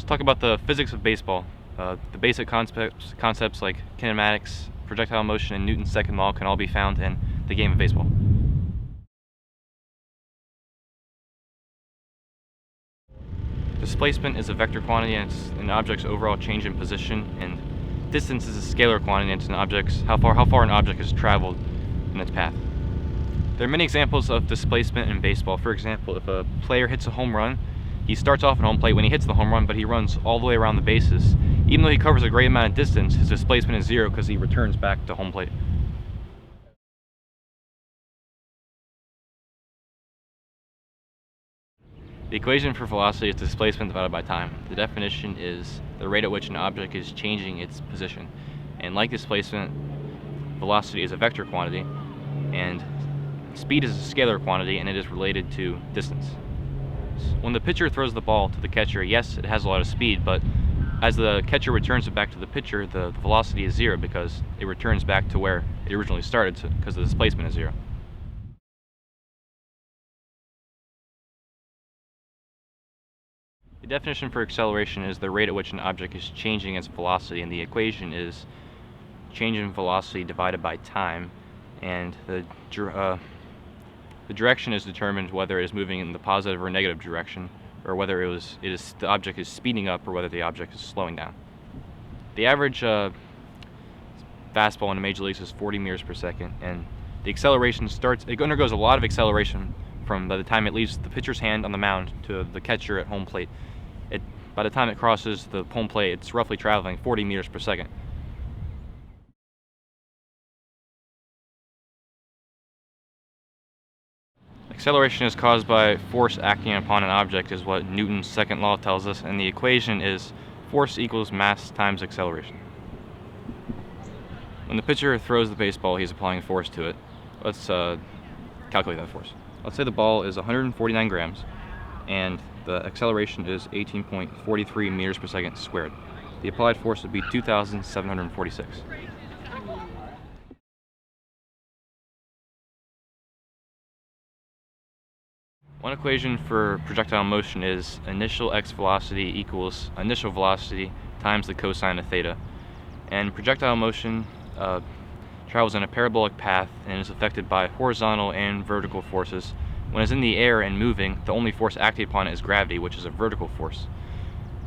talk about the physics of baseball. The basic concepts like kinematics, projectile motion, and Newton's second law can all be found in the game of baseball. Displacement is a vector quantity, and it's an object's overall change in position, and distance is a scalar quantity, and it's how far an object has traveled in its path. There are many examples of displacement in baseball. For example, if a player hits a home run, he starts off at home plate when he hits the home run, but he runs all the way around the bases. Even though he covers a great amount of distance, his displacement is zero because he returns back to home plate. The equation for velocity is displacement divided by time. The definition is the rate at which an object is changing its position. And like displacement, velocity is a vector quantity, and speed is a scalar quantity, and it is related to distance. When the pitcher throws the ball to the catcher, yes, it has a lot of speed, but as the catcher returns it back to the pitcher, the velocity is zero because it returns back to where it originally started because the displacement is zero. The definition for acceleration is the rate at which an object is changing its velocity, and the equation is change in velocity divided by time, and the direction is determined whether it is moving in the positive or negative direction, or whether the object is speeding up or whether the object is slowing down. The average fastball in the major leagues is 40 meters per second, and the acceleration it undergoes a lot of acceleration from by the time it leaves the pitcher's hand on the mound to the catcher at home plate. By the time it crosses the home plate, it's roughly traveling 40 meters per second. Acceleration is caused by force acting upon an object, is what Newton's second law tells us, and the equation is force equals mass times acceleration. When the pitcher throws the baseball, he's applying force to it. Let's calculate that force. Let's say the ball is 149 grams, and the acceleration is 18.43 meters per second squared. The applied force would be 2,746. One equation for projectile motion is initial x velocity equals initial velocity times the cosine of theta. And projectile motion travels in a parabolic path and is affected by horizontal and vertical forces. When it's in the air and moving, the only force acting upon it is gravity, which is a vertical force.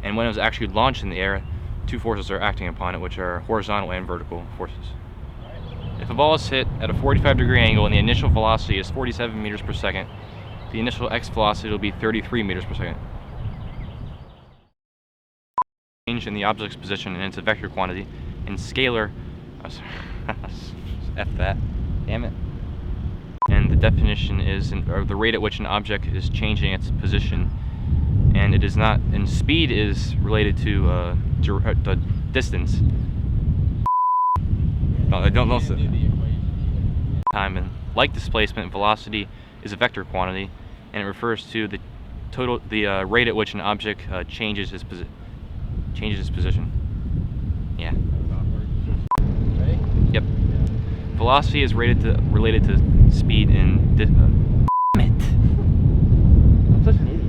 And when it was actually launched in the air, two forces are acting upon it, which are horizontal and vertical forces. If a ball is hit at a 45-degree angle and the initial velocity is 47 meters per second, the initial x velocity will be 33 meters per second. Change in the object's position, and it's a vector quantity, and scalar. F that. Damn it. And the definition is the rate at which an object is changing its position, and it is not. And speed is related to the distance. No, I don't know. Time, and like displacement, velocity is a vector quantity, and it refers to the rate at which an object changes its position. Yeah. Ready? Yep. Velocity is related to speed and damn it! I'm such an idiot.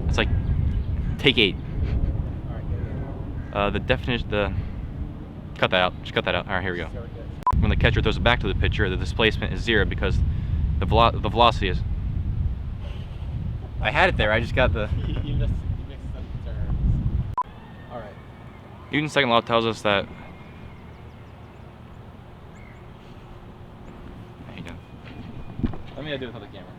It's like take 8. The definition. Cut that out. Just cut that out. All right, here we go. When the catcher throws it back to the pitcher, the displacement is zero because the velocity is. I had it there. I just got the. You mixed up the terms. All right. Newton's second law tells us that. There you go. Let me do it with the camera.